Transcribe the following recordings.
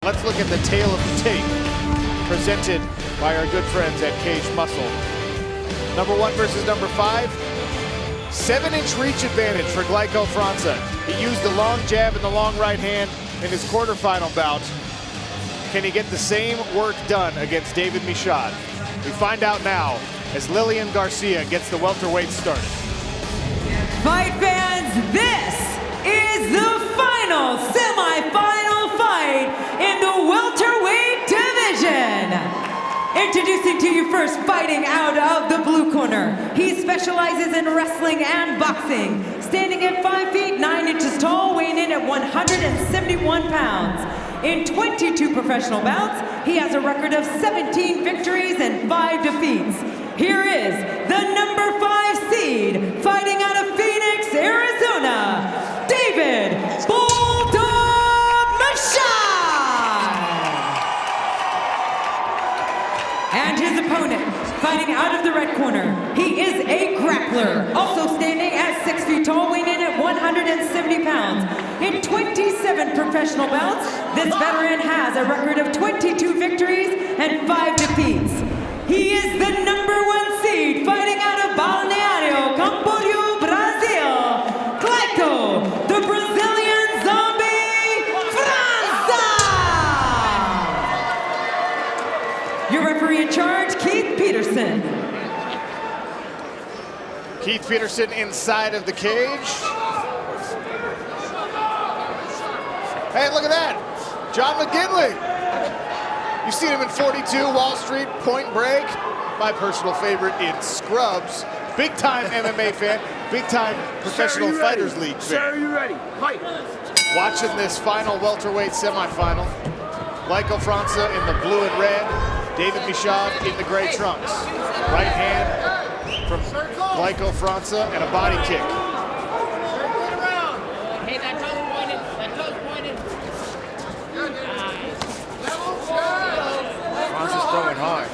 let's look at the tale of the tape presented by our good friends at Cage Muscle. Number 1 versus number 5. 7-inch reach advantage for Glaico França. He used the long jab and the long right hand in his quarterfinal bout. Can he get the same work done against David Michaud? We find out now as Lillian Garcia gets the welterweight started. Fight fans, this is the final semi-final fight in the welterweight division. Introducing to you first, fighting out of the blue corner. He specializes in wrestling and boxing. Standing at 5 feet 9 inches tall, weighing in at 171 pounds. In 22 professional bouts, he has a record of 17 victories and 5 defeats. Here is the number 5 seed, fighting out of Phoenix, Arizona, David Bulldog Michaud. And his opponent, fighting out of the red corner, he is a grappler, also standing at 6 feet tall, weighing in at 170 pounds. In 27 professional bouts, this veteran has a record of 22 victories and 5 defeats. He is the number 1 seed, fighting out of Balneario Camboriú, Brazil, Glaico, the Brazilian Zombie, França! Your referee in charge, Keith Peterson. Keith Peterson inside of the cage. Hey, look at that. John McGinley. You've seen him in 42, Wall Street, Point Break. My personal favorite in Scrubs. Big time MMA fan, big time Professional Fighters League fan. Sir, are you ready? Fight. Watching this final welterweight semifinal. Glaico França in the blue and red. David Michaud in the gray trunks. Right hand from Glaico França and a body kick. Hey, that toe's pointed. That toe's pointed. França's throwing hard.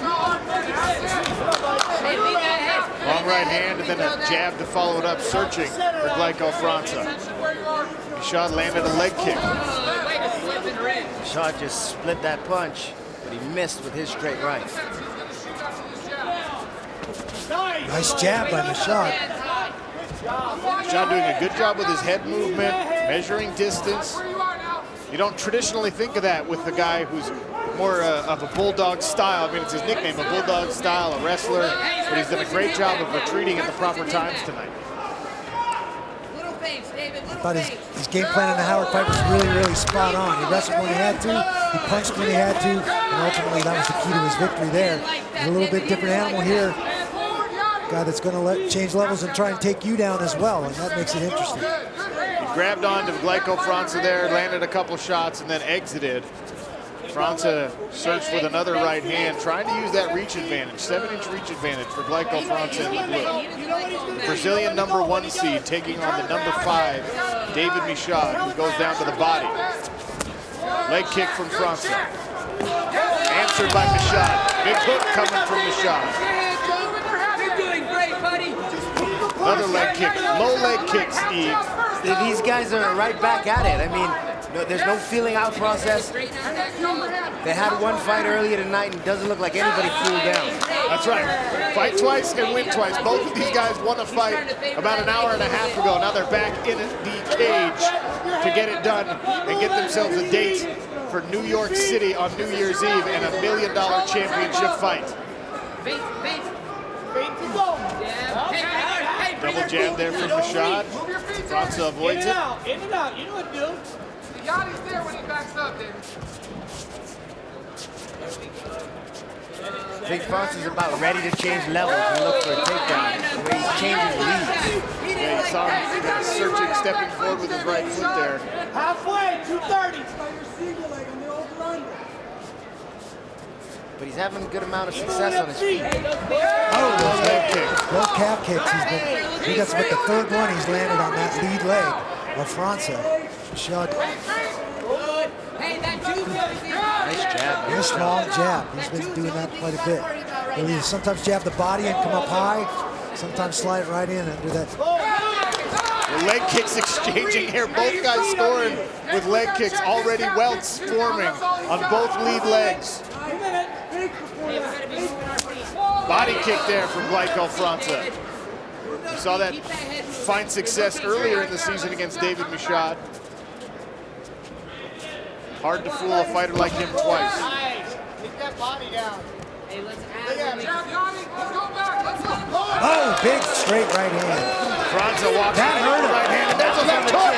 Hey, leave that head. Long right hand and then a jab to follow it up, searching for Glaico França. Michaud landed a leg kick. Michaud just split that punch, but he missed with his straight right. Nice jab by Michaud. Michaud doing a good job with his head movement, measuring distance. You don't traditionally think of that with the guy who's more of a bulldog style. I mean, it's his nickname, a bulldog style, a wrestler, but he's done a great job of retreating at the proper times tonight. I thought his game plan in the Howard fight was really spot on. He wrestled when he had to, he punched when he had to, and ultimately that was the key to his victory there. He's a little bit different animal here. Guy that's going to change levels and try and take you down as well, and that makes it interesting. He grabbed onto Glaico França there, landed a couple shots, and then exited. França searched with another right hand, trying to use that reach advantage, 7-inch reach advantage for Glaico França in the blue. Brazilian number 1 seed taking on the number 5, David Michaud, who goes down to the body. Leg kick from França. Answered by Michaud. Big hook coming from Michaud. Another leg kick, low leg kick, Steve. These guys are right back at it. I mean, there's no feeling out process. They had one fight earlier tonight and it doesn't look like anybody cooled down. That's right. Fight twice and win twice. Both of these guys won a fight about an hour and a half ago. Now they're back in the cage to get it done and get themselves a date for New York City on New Year's Eve and $1 million championship fight. Double jab there from Michaud. França avoids it. In and out. You know what to do. The Yachty's there when he backs up, David. I think França's about ready to change levels and look for a takedown, where he's changing leads. Yeah, you saw him kind of searching, stepping forward with his right foot there. Halfway, 230. But he's having a good amount of success on his feet. Oh, those leg kicks, both calf kicks. He got about the 3rd one he's landed on that lead leg of França. Michaud. Nice jab. Nice long jab. He's been doing that quite a bit. He'll sometimes jab the body and come up high. Sometimes slide it right in under that. The leg kicks exchanging here. Both guys scoring with leg kicks. Already welts forming on both lead legs. Body kick there from Glaico França. You saw that find success earlier in the season against David Michaud. Hard to fool a fighter like him twice. Keep that body down. Hey, let's Oh, big straight right hand. França walks That hurt him. right hand, and there's a left hook.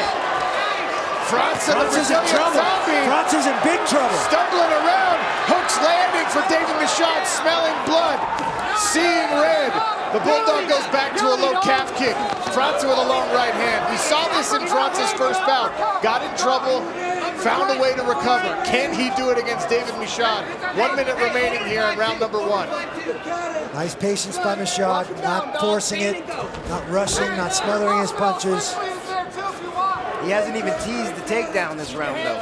França, the Franca's in Brazilian trouble. zombie, Franca's in big trouble. stumbling around. Hooks landing for David Michaud, smelling blood, seeing red. The Bulldog goes back to a low calf kick. França with a long right hand. We saw this in Franca's first bout. Got in trouble, found a way to recover. Can he do it against David Michaud? 1 minute remaining here in round number 1. Nice patience by Michaud, not forcing it, not rushing, not smothering his punches. He hasn't even teased the takedown this round, though.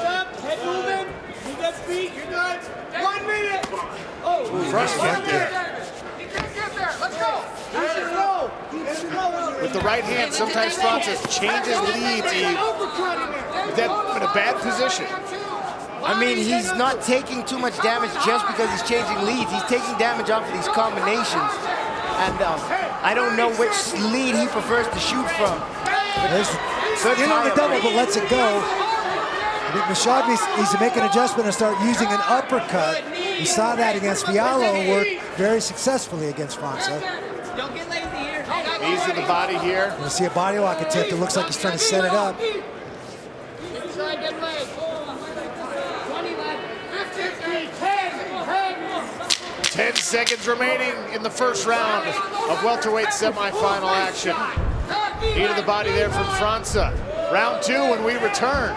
Head moving. Keep that speed. You're good. 1 minute. Front kick there. He can't get there. Let's go. With the right hand, sometimes França changes leads. He then in a bad position. I mean, he's not taking too much damage just because he's changing leads. He's taking damage off of these combinations. And I don't know which lead he prefers to shoot from. There's in on the double, but lets it go. I think Michaud needs to make an adjustment and start using an uppercut. We saw that against Fiallo work very successfully against França. Don't get lazy here. Knees to the body here. We'll see a body lock attempt. It looks like he's trying to set it up. Inside that leg. 20 left. 10 seconds remaining in the first round of welterweight semifinal action. Knee to the body there from França. Round 2 when we return.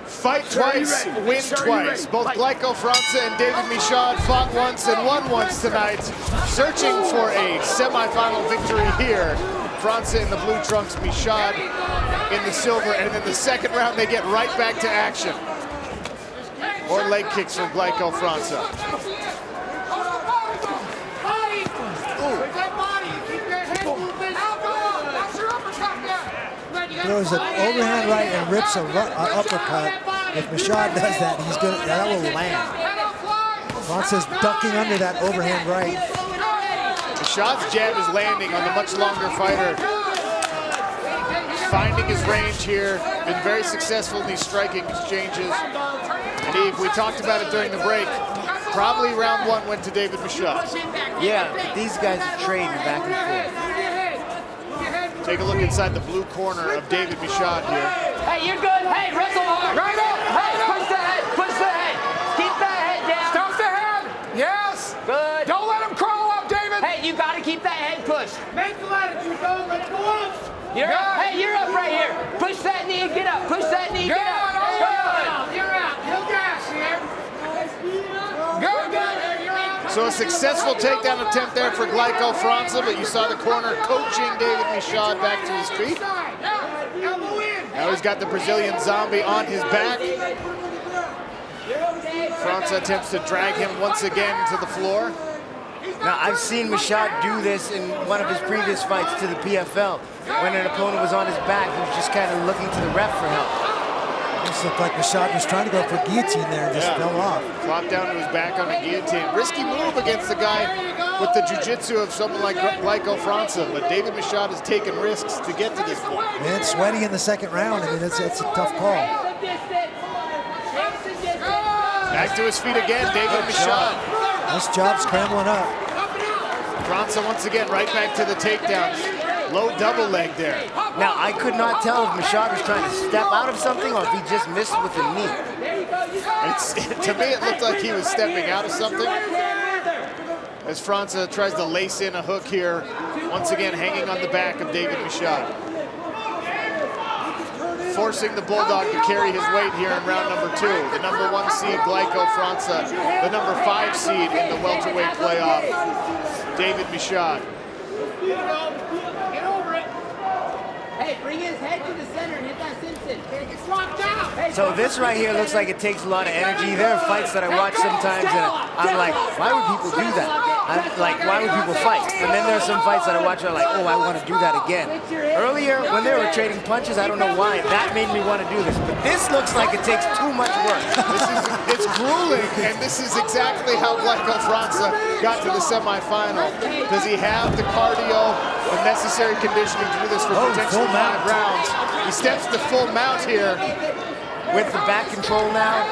Fight twice, win twice. Both Glaico França and David Michaud fought once and won once tonight, searching for a semifinal victory here. França in the blue trunks, Michaud in the silver, and in the second round they get right back to action. More leg kicks from Glaico França. Throws an overhand right and rips a uppercut. If Michaud does that, he's good. That will land. França's ducking under that overhand right. Michaud's jab is landing on the much longer fighter. Finding his range here. Been very successful in these striking exchanges. And Eve, we talked about it during the break. Probably round 1 went to David Michaud. Yeah, but these guys are trading back and forth. Take a look inside the blue corner of David Michaud here. Hey, you're good. Hey, wrestle hard. Right up. Hey, push the head. Push the head. Keep that head down. Stop the head. Yes. Good. Don't let him crawl up, David. Hey, you got to keep that head pushed. Mental attitude, though. Let's go up. You're up. Hey, you're up right here. Push that knee and get up. Push that knee and get up. Good. You're out. No gas here. Good. So a successful takedown attempt there for Glaico França, but you saw the corner coaching David Michaud back to his feet. Now he's got the Brazilian zombie on his back. França attempts to drag him once again to the floor. Now, I've seen Michaud do this in one of his previous fights to the PFL. When an opponent was on his back, he was just kind of looking to the ref for help. This looked like Michaud was trying to go for guillotine there and just fell off. Flopped down to his back on a guillotine. Risky move against the guy with the jiu-jitsu of someone like Glaico França, but David Michaud has taken risks to get to this point. Man, sweaty in the second round. I mean, it's a tough call. Back to his feet again, David Michaud. Nice job scrambling up. França once again right back to the takedowns. Low double leg there. Now, I could not tell if Michaud was trying to step out of something or if he just missed with the knee. To me, it looked like he was stepping out of something. As França tries to lace in a hook here, once again hanging on the back of David Michaud. Forcing the Bulldog to carry his weight here in round number 2. The number 1 seed, Glaico França. The number 5 seed in the welterweight playoff, David Michaud. Get over it. Hey, bring his head to the center and hit that Simpson. It's locked down. Hey, So this right here looks like it takes a lot of energy. There are fights that I watch sometimes and I'm like, why would people do that? like, why would people fight? And then there's some fights that I watch that are like, oh, I want to do that again. Earlier, when they were trading punches, I don't know why, that made me want to do this. But this looks like it takes too much work. It's grueling, and this is exactly how Glaico França got to the semifinal. Does he have the cardio, the necessary conditioning to do this for potentially 5 rounds? He steps to full mount here. With the back control now.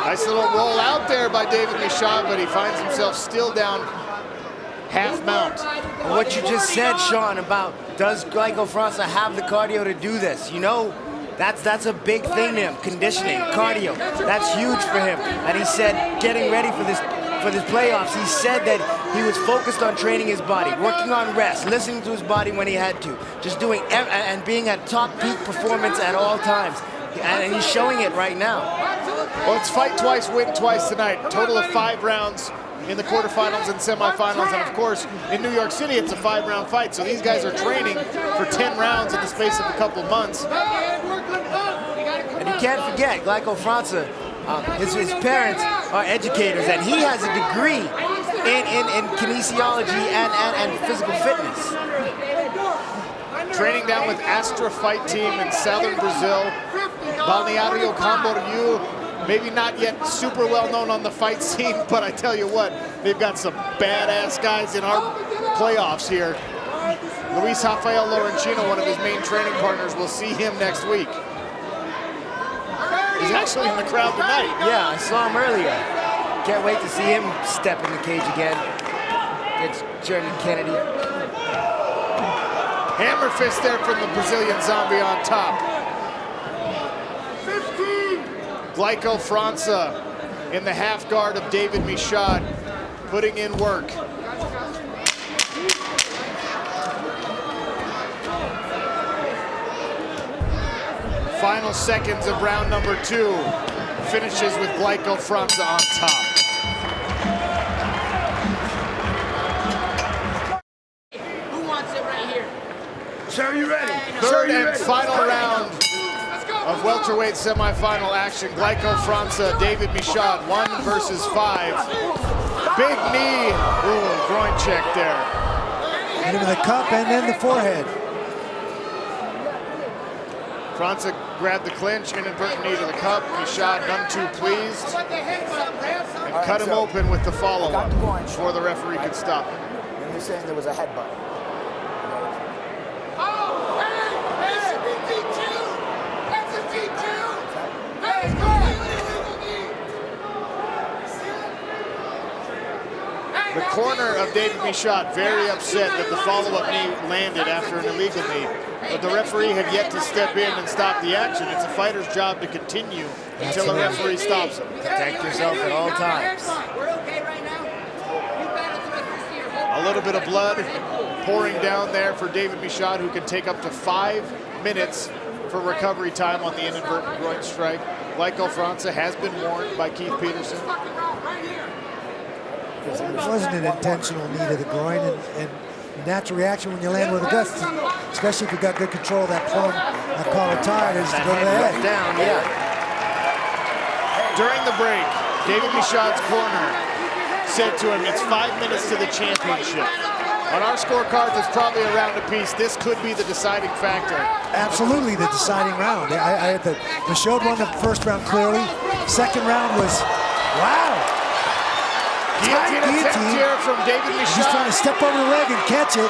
Nice little roll out there by David Michaud, but he finds himself still down half mount. What you just said, Sean, about does Glaico França have the cardio to do this? You know, that's a big thing to him, conditioning, cardio. That's huge for him. And he said, getting ready for this playoffs, he said that he was focused on training his body, working on rest, listening to his body when he had to, just doing and being at top peak performance at all times. And he's showing it right now. Well, it's fight twice, win twice tonight. Total of 5 rounds in the quarterfinals and semifinals. And of course, in New York City, it's a 5-round fight. So these guys are training for 10 rounds in the space of a couple months. And you can't forget, Glaico França, his parents are educators, and he has a degree in kinesiology and physical fitness. Training down with Astra Fight Team in southern Brazil. Balneario Camboriú, maybe not yet super well known on the fight scene, but I tell you what, they've got some badass guys in our playoffs here. Luis Rafael Lorenzino, one of his main training partners, will see him next week. He's actually in the crowd tonight. Yeah, I saw him earlier. Can't wait to see him step in the cage again. It's Jeremy Kennedy. Hammer fist there from the Brazilian Zombie on top. 15. Glaico França in the half guard of David Michaud, putting in work. Final seconds of round number 2. Finishes with Glaico França on top. Who wants it right here? Sir, you ready? Third and final round of welterweight semifinal action. Glaico França, David Michaud, 1 versus 5. Big knee, ooh, groin check there. Hit him in the cup and then the forehead. França grabbed the clinch, inadvertent knee to the cup. Michaud none too pleased, and cut him open with the follow-up before the referee could stop him. And you're saying there was a headbutt. The corner of David Michaud very upset that the follow-up knee landed after an illegal knee, but the referee had yet to step in and stop the action. It's a fighter's job to continue until a referee stops him. Protect yourself at all times. We're okay right now. You battle the rest of your whole A little bit of blood pouring down there for David Michaud, who can take up to 5 minutes for recovery time on the inadvertent groin strike. Glaico França has been warned by Keith Peterson. It wasn't an intentional knee to the groin, and natural reaction when you land with a gust, especially if you've got good control of that plum, that collar tie, is to go to the head. Down, yeah. During the break, David Michaud's corner said to him, it's 5 minutes to the championship. On our scorecards, it's probably a round apiece. This could be the deciding factor. Absolutely the deciding round. The Michaud won the first round clearly. Second round was, wow. Guillotine attempt here from David He's Michaud. trying to step over the leg and catch it.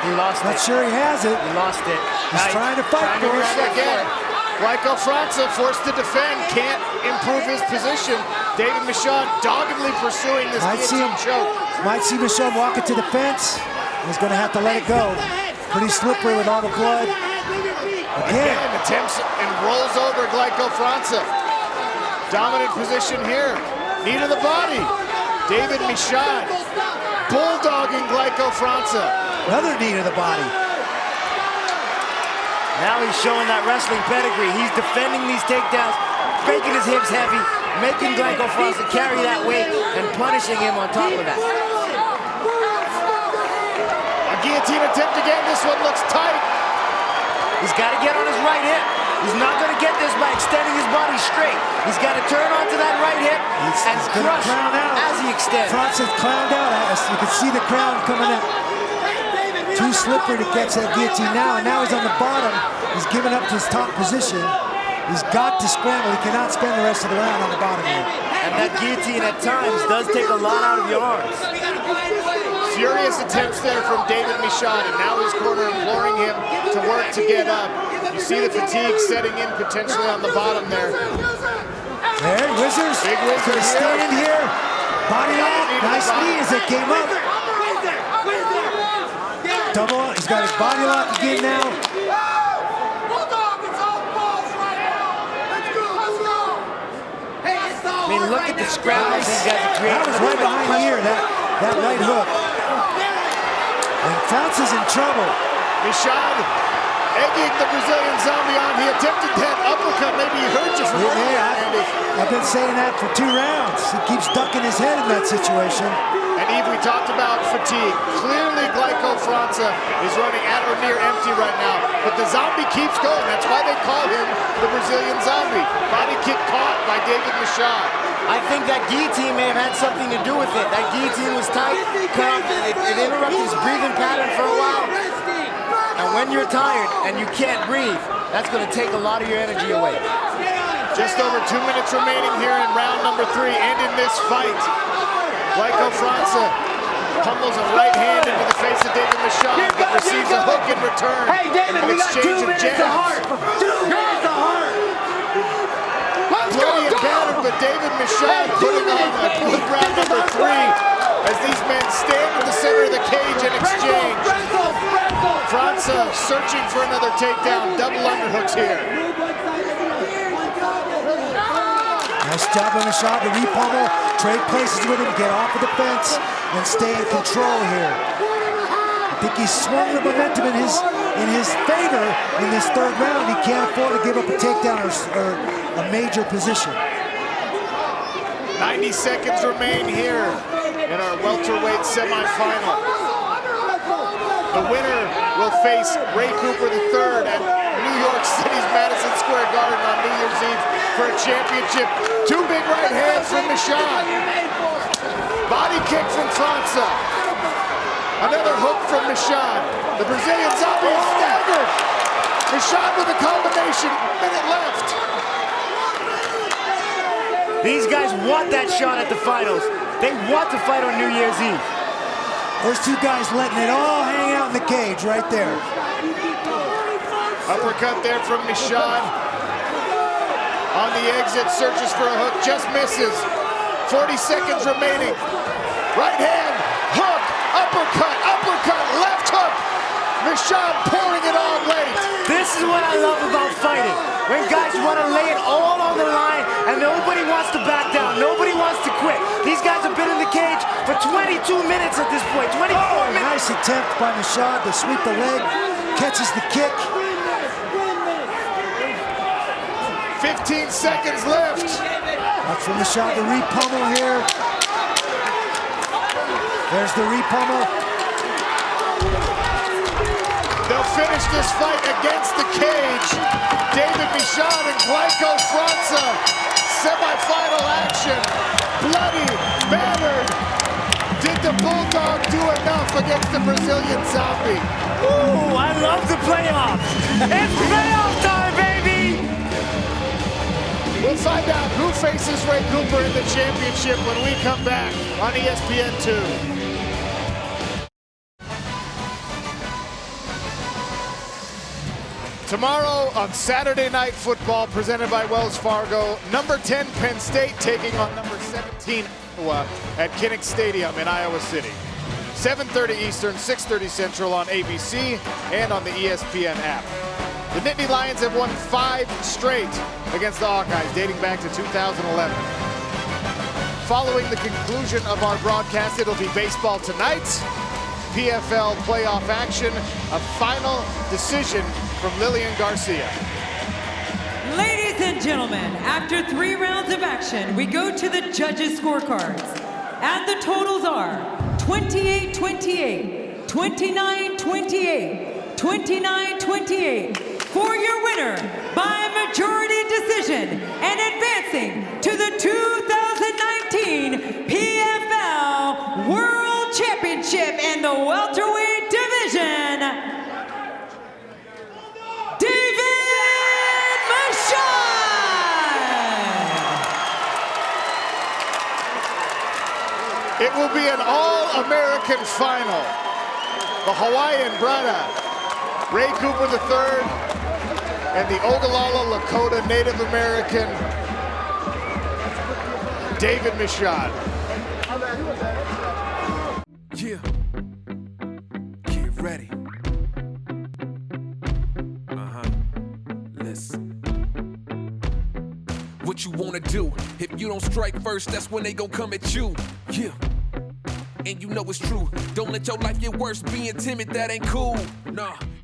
He lost it. Not sure he has it. He lost it. He's trying to fight for it. Again. Glaico França forced to defend, can't improve his position. David Michaud doggedly pursuing this guillotine choke. Might see Michaud walk it to the fence. He's going to have to let it go. Pretty slippery with all the blood. Again. Attempts and rolls over Glaico França. Dominant position here. Knee to the body. David Michaud bulldogging Glaico França. Another knee to the body. Now he's showing that wrestling pedigree. He's defending these takedowns, making his hips heavy, making Glaico França carry that weight, and punishing him on top of that. A guillotine attempt again. This one looks tight. He's got to get on his right hip. He's not going to get this by extending his body straight. He's got to turn onto that right hip and crush as he extends. Franca's clowned out. You can see the crown coming out. Too slippery to catch that guillotine now, and now he's on the bottom. He's giving up his top position. He's got to scramble. He cannot spend the rest of the round on the bottom here. And that guillotine at times does take a lot out of your arms. Furious attempts there from David Michaud, and now his corner imploring him to work to get up. You see the fatigue setting in potentially on the bottom there. There, Wizards. Big Wizard stand here. Body lock. Nice knee as it came up. Double. He's got his body lock again now. I mean, look at the scrambles these guys are creating. That was right behind the ear, that right hook. And Franca's in trouble. Michaud egging the Brazilian Zombie on. He attempted that uppercut. Maybe he hurt you for Andy. I've been saying that for 2 rounds. He keeps ducking his head in that situation. And Eve, we talked about fatigue. Clearly, Glaico França is running at or near empty right now. But the Zombie keeps going. That's why they call him the Brazilian Zombie. Body kick caught by David Michaud. I think that guillotine may have had something to do with it. That guillotine was tight. It interrupted his breathing pattern for a while. And when you're tired and you can't breathe, that's going to take a lot of your energy away. Just over 2 minutes remaining here in round number 3 and in this fight. Glaico França pummels a right hand into the face of David Michaud, but receives a hook in return. Hey, David, we got 2 minutes of heart. 2 minutes of heart. Bloody and battered, but David Michaud putting on a good round number 3 as these men stand in the center of the cage and exchange. França searching for another takedown. Double underhooks here. Nice job on Michaud to repummel, trade places with him, get off of the fence, and stay in control here. I think he's swung the momentum in his favor in this 3rd round. He can't afford to give up a takedown or a major position. 90 seconds remain here in our welterweight semifinal. The winner will face Ray Cooper III at New York City's Madison Square Garden on New Year's Eve for a championship. 2 big right hands from Michaud. Body kick from França. Another hook from Michaud. The Brazilian Zombie is staggered. Michaud with a combination. Minute left. These guys want that shot at the finals. They want to fight on New Year's Eve. Those 2 guys letting it all hang out in the cage right there. Uppercut there from Michaud. On the exit, searches for a hook, just misses. 40 seconds remaining. Right hand, hook, uppercut, left hook. Michaud pouring it on late. This is what I love about fighting. When guys want to lay it all on the line and nobody wants to back down, nobody wants to quit. These guys have been in the cage for 22 minutes at this point, 24 minutes. Nice attempt by Michaud to sweep the leg, catches the kick. 15 seconds left. That's from Michaud to repummel here. There's the repummel. They'll finish this fight against the cage. David Michaud and Glaico França. Semi-final action. Bloody, battered. Did the Bulldog do enough against the Brazilian Zombie? Ooh, I love the playoffs. It's playoff time, baby! We'll find out who faces Ray Cooper in the championship when we come back on ESPN2. Tomorrow on Saturday Night Football, presented by Wells Fargo, number 10 Penn State taking on number 17 Iowa at Kinnick Stadium in Iowa City. 7:30 Eastern, 6:30 Central on ABC and on the ESPN app. The Nittany Lions have won 5 straight against the Hawkeyes, dating back to 2011. Following the conclusion of our broadcast, it'll be baseball tonight. PFL playoff action, a final decision from Lillian Garcia. Ladies and gentlemen, after 3 rounds of action, we go to the judges' scorecards. And the totals are 28-28, 29-28, 29-28, for your winner by majority decision and advancing to the 2019 PFL World Championship in the welterweight division, It will be an all-American final. The Hawaiian brother, Ray Cooper III, and the Ogallala Lakota Native American, David Michaud. Yeah. Get ready. Listen. What you wanna do? If you don't strike first, that's when they gon' come at you. Yeah. And you know it's true. Don't let your life get worse. Being timid, that ain't cool. Nah.